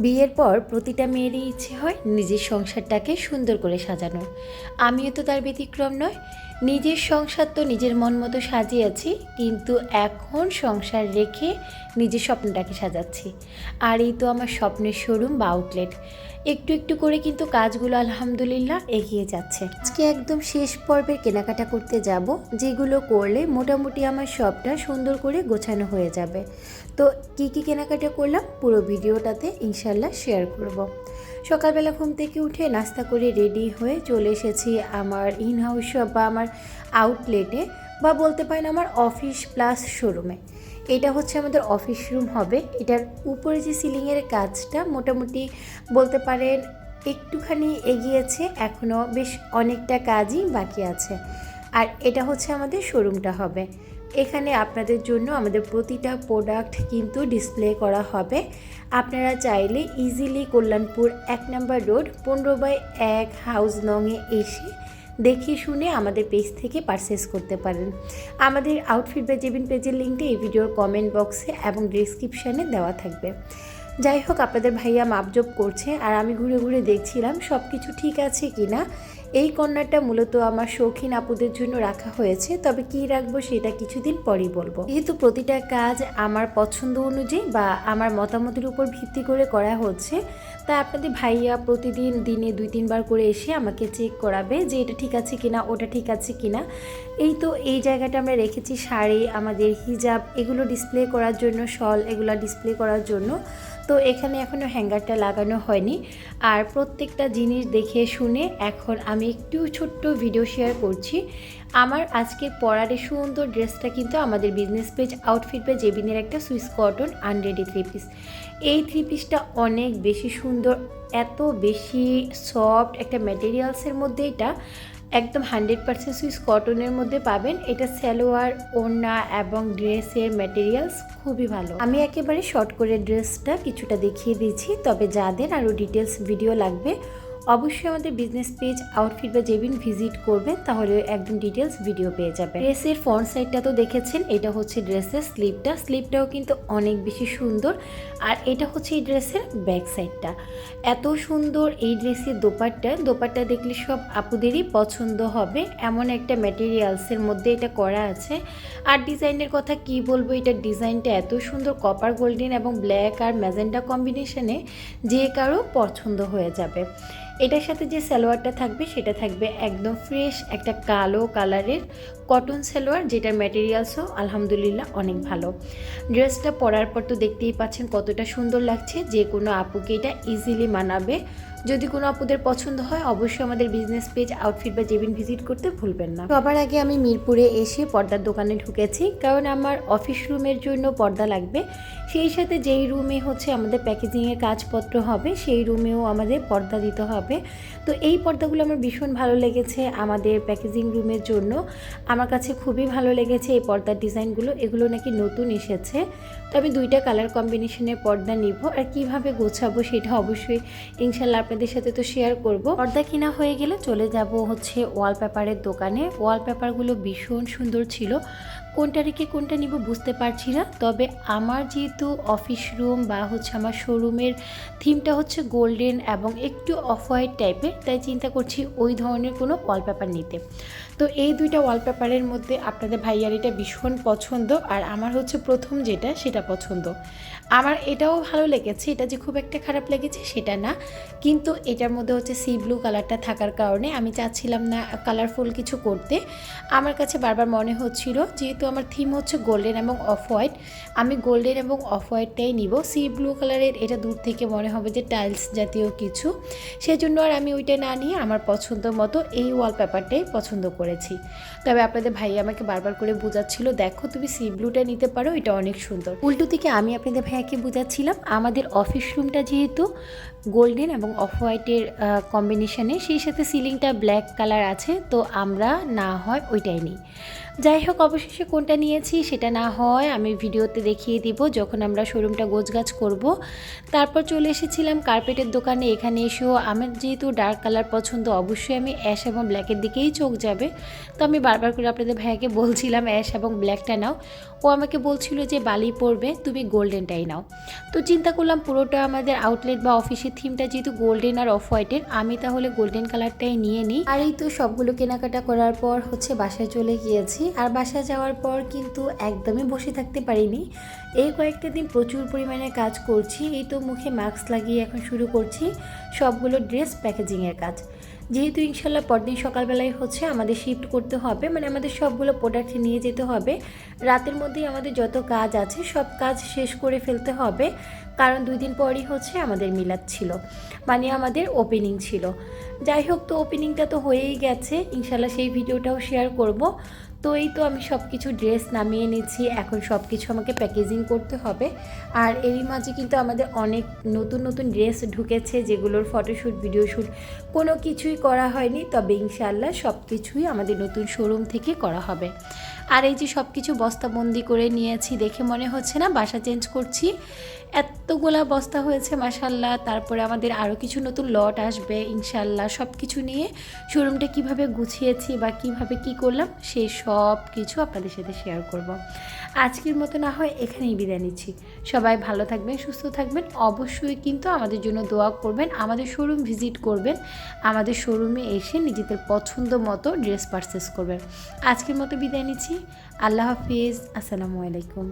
বিয়ের পর প্রতিটা মেয়েরই ইচ্ছে হয় নিজের সংসারটাকে সুন্দর করে সাজানোর। আমিও তো তার ব্যতিক্রম নয়। নিজের সংসার তো নিজের মন মতো সাজিয়েছি, কিন্তু এখন সংসার রেখে নিজের স্বপ্নটাকে সাজাচ্ছি। আর এই তো আমার স্বপ্নের শোরুম বা আউটলেট। একটু একটু করে কিন্তু কাজগুলো আলহামদুলিল্লাহ এগিয়ে যাচ্ছে। আজকে একদম শেষ পর্বের কেনাকাটা করতে যাব, যেগুলো করলে মোটামুটি আমার সবটা সুন্দর করে গোছানো হয়ে যাবে। তো কি কি কেনাকাটা করলাম পুরো ভিডিওটাতে ইনশাল্লাহ শেয়ার করব। সকালবেলা ঘুম থেকে উঠে নাস্তা করে রেডি হয়ে চলে এসেছি আমার ইন হাউস শপ বা আমার আউটলেটে, বা বলতে পারেন আমার অফিস প্লাস শোরুমে। এটা হচ্ছে আমাদের অফিস রুম হবে। এটার উপরে যে সিলিংয়ের কাজটা মোটামুটি বলতে পারেন একটুখানি এগিয়েছে, এখনও বেশ অনেকটা কাজই বাকি আছে। আর এটা হচ্ছে আমাদের শোরুমটা হবে। এখানে আপনাদের জন্য আমাদের প্রতিটা প্রোডাক্ট কিন্তু ডিসপ্লে করা হবে। আপনারা চাইলে ইজিলি কল্যাণপুর 1 নম্বর রোড 15/1 হাউস নংয়ে এসে দেখে শুনে আমাদের পেজ থেকে পারচেস করতে পারেন। আমাদের আউটফিট বাই জেবিন পেজের লিঙ্কটা এই ভিডিওর কমেন্ট বক্সে এবং ডিসক্রিপশানে দেওয়া থাকবে। যাই হোক, আপনাদের ভাইয়া মাপজোপ করছে আর আমি ঘুরে ঘুরে দেখছিলাম সব কিছু ঠিক আছে কি না। এই কর্নারটা মূলত আমার শৌখিন আপুদের জন্য রাখা হয়েছে, তবে কি রাখবো সেটা কিছুদিন পরই বলবো। যেহেতু প্রতিটা কাজ আমার পছন্দ অনুযায়ী বা আমার মতামতের উপর ভিত্তি করে করা হচ্ছে, তাই আপনাদের ভাইয়া প্রতিদিন দিনে 2-3 বার করে এসে আমাকে চেক করাবে যে এটা ঠিক আছে কিনা, ওটা ঠিক আছে কিনা। এই তো এই জায়গাটা আমরা রেখেছি শাড়ি, আমাদের হিজাব এগুলো ডিসপ্লে করার জন্য, শল এগুলো ডিসপ্লে করার জন্য। তো এখানে এখনও হ্যাঙ্গারটা লাগানো হয়নি। আর প্রত্যেকটা জিনিস দেখে শুনে এখন আমি একটু ছোট্ট ভিডিও শেয়ার করছি। আমার আজকে পরার এই সুন্দর ড্রেসটা কিন্তু আমাদের বিজনেস পেজ আউটফিট বাই জেবিনের একটা সুইস কটন আনরেডি 3 পিস। এই 3 পিসটা অনেক বেশি সুন্দর, এত বেশি সফট একটা ম্যাটেরিয়ালসের মধ্যে। এটা একদম 100% সুইস কটনের মধ্যে পাবেন। এটা সালোয়ার, ওড়না এবং ড্রেসের ম্যাটেরিয়ালস খুবই ভালো। আমি একেবারে শর্ট করে ড্রেসটা কিছুটা দেখিয়ে দিচ্ছি, তবে যাদের আরও ডিটেলস ভিডিও লাগবে অবশ্যই আমাদের বিজনেস পেজ আউটফিট বা জেবিন ভিজিট করবেন, তাহলে একদম ডিটেলস ভিডিও পেয়ে যাবেন। ড্রেসের ফ্রন্ট সাইডটা তো দেখেছেন, এটা হচ্ছে ড্রেসের স্লিপটাও কিন্তু অনেক বেশি সুন্দর। আর এটা হচ্ছে এই ড্রেসের ব্যাক সাইডটা, এত সুন্দর। এই ড্রেসের দোপাট্টা দেখলে সব আপুদেরই পছন্দ হবে, এমন একটা ম্যাটেরিয়ালসের মধ্যে এটা করা আছে। আর ডিজাইনের কথা কি বলবো, এটার ডিজাইনটা এত সুন্দর, কপার গোল্ডেন এবং ব্ল্যাক আর ম্যাজেন্টা কম্বিনেশনে যে কারো পছন্দ হয়ে যাবে। এটার সাথে যে সালোয়ারটা থাকবে সেটা থাকবে একদম ফ্রেশ একটা কালো কালারের কটন সালোয়ার, যেটার ম্যাটেরিয়ালসও আলহামদুলিল্লাহ অনেক ভালো। ড্রেসটা পরার পর তো দেখতেই পাচ্ছেন কতটা সুন্দর লাগছে, যে কোনো আপুকে এটা ইজিলি মানাবে। যদি কোনো আপুদের পছন্দ হয় অবশ্যই আমাদের বিজনেস পেজ আউটফিট বা জেবিন ভিজিট করতে ভুলবেন না। সবার আগে আমি মিরপুরে এসে পর্দার দোকানে ঢুকেছি, কারণ আমার অফিস রুমের জন্য পর্দা লাগবে। সেই সাথে যেই রুমে হচ্ছে আমাদের প্যাকেজিংয়ের কাজপত্র হবে সেই রুমেও আমাদের পর্দা দিতে হবে। তো এই পর্দাগুলো আমার ভীষণ ভালো লেগেছে আমাদের প্যাকেজিং রুমের জন্য। আমার কাছে খুবই ভালো লেগেছে এই পর্দার ডিজাইনগুলো। এগুলো নাকি নতুন এসেছে। তো আমি 2টা কালার কম্বিনেশনের পর্দা নিব, আর কিভাবে গোছাবো সেটা অবশ্যই ইনশাল্লাহ আপনাদের সাথে তো শেয়ার করব। পর্দা কিনা হয়ে গেলে চলে যাব হচ্ছে ওয়ালপেপারের দোকানে। ওয়ালপেপারগুলো ভীষণ সুন্দর ছিল, কোনটা রেখে কোনটা নিব বুঝতে পারছি না। তবে আমার যেহেতু অফিস রুম বা হচ্ছে আমার শোরুমের থিমটা হচ্ছে গোল্ডেন এবং একটু অফ হোয়াইট টাইপের, তাই চিন্তা করছি ওই ধরনের কোনো ওয়ালপেপার নিতে। তো এই 2টা ওয়ালপেপারের মধ্যে আপনাদের ভাইয়ার এটা ভীষণ পছন্দ, আর আমার হচ্ছে প্রথম যেটা সেটা পছন্দ। আমার এটাও ভালো লেগেছে, এটা যে খুব একটা খারাপ লেগেছে সেটা না, কিন্তু এটার মধ্যে হচ্ছে সি ব্লু কালারটা থাকার কারণে আমি চাচ্ছিলাম না কালারফুল কিছু করতে। আমার কাছে বারবার মনে হচ্ছিল যেহেতু আমার থিম হচ্ছে গোল্ডেন এবং অফ হোয়াইট, আমি গোল্ডেন এবং অফ হোয়াইটটাই নিব। সি ব্লু কালারের এটা দূর থেকে মনে হবে যে টাইলস জাতীয় কিছু, সেজন্য আর আমি ওইটা না নিয়ে আমার পছন্দ মতো এই ওয়ালপেপারটাই পছন্দ করেছি। তবে আপনাদের ভাই আমাকে বারবার করে বোঝাচ্ছিল, দেখো তুমি সি ব্লুটা নিতে পারো, এটা অনেক সুন্দর। উল্টো থেকে আমি আপনাদের ভাইয়াকে বোঝাচ্ছিলাম আমাদের অফিস রুমটা যেহেতু গোল্ডেন এবং অফ হোয়াইটের কম্বিনেশনে, সেই সাথে সিলিংটা ব্ল্যাক কালার আছে, তো আমরা না হয় ওইটাই নিই। যাই হোক, অবশেষে কোনটা নিয়েছি সেটা না হয় আমি ভিডিওতে দেখিয়ে দিব যখন আমরা শোরুমটা গোছগাছ করব। তারপর চলে এসেছিলাম কার্পেটের দোকানে। এখানে এসেও আমার যেহেতু ডার্ক কালার পছন্দ, অবশ্যই আমি অ্যাশ এবং ব্ল্যাকের দিকেই চোখ যাবে। তো আমি বারবার করে আপনাদের ভাইয়াকে বলছিলাম অ্যাশ এবং ব্ল্যাকটা নাও। ও আমাকে বলছিল যে বালি পরবে, তুমি গোল্ডেনটাই নাও। তো চিন্তা করলাম পুরোটা আমাদের আউটলেট বা অফিসের থিমটা যেহেতু গোল্ডেন আর অফ হোয়াইটের, আমি তাহলে গোল্ডেন কালারটাই নিয়ে নিই। আর এই তো সবগুলো কেনাকাটা করার পর বাসায় চলে গিয়েছি। আর বাসায় যাওয়ার পর কিন্তু একদমই বসে থাকতে পারিনি। এই কয়েকটা দিন প্রচুর পরিমাণে কাজ করছি। এই তো মুখে মাস্ক লাগিয়ে এখন শুরু করছি সবগুলো ড্রেস প্যাকেজিংয়ের কাজ। যেহেতু ইনশাল্লাহ পরদিন সকালবেলায় আমাদের শিফট করতে হবে, মানে আমাদের সবগুলো প্রোডাক্ট নিয়ে যেতে হবে। রাতের মধ্যেই আমাদের যত কাজ আছে সব কাজ শেষ করে ফেলতে হবে, কারণ 2 দিন পরই আমাদের মিলাদ ছিল, মানে আমাদের ওপেনিং ছিল। যাই হোক, তো ওপেনিংটা তো হয়েই গেছে, ইনশাল্লাহ সেই ভিডিওটাও শেয়ার করব। তো এই তো আমি সব কিছু ড্রেস নামিয়ে নিচ্ছি, এখন সব কিছু আমাকে প্যাকেজিং করতে হবে। আর এরই মাঝে কিন্তু আমাদের অনেক নতুন নতুন ড্রেস ঢুকেছে, যেগুলোর ফটোশ্যুট ভিডিও শ্যুট কোনো কিছুই করা হয়নি, তবে ইনশাআল্লাহ সব কিছুই আমাদের নতুন শোরুম থেকে করা হবে। আর এই যে সব কিছু বস্তাবন্দি করে নিয়েছি, দেখে মনে হচ্ছে না বাসা চেঞ্জ করছি, এতগুলা বস্তা হয়েছে মাশাআল্লাহ। তারপরে আমাদের আরও কিছু নতুন লট আসবে ইনশাআল্লাহ। সব কিছু নিয়ে শোরুমটা কিভাবে গুছিয়েছি বা কিভাবে কি করলাম সেই সব কিছু আপনাদের সাথে শেয়ার করব। আজকের মতো না হয় এখানেই বিদায় নিচ্ছি। সবাই ভালো থাকবেন, সুস্থ থাকবেন, অবশ্যই কিন্তু আমাদের জন্য দোয়া করবেন, আমাদের শোরুম ভিজিট করবেন, আমাদের শোরুমে এসে নিজেদের পছন্দ মতো ড্রেস পারচেস করবেন। আজকের মতো বিদায় নিচ্ছি। আল্লাহ হাফিজ, আসসালামু আলাইকুম।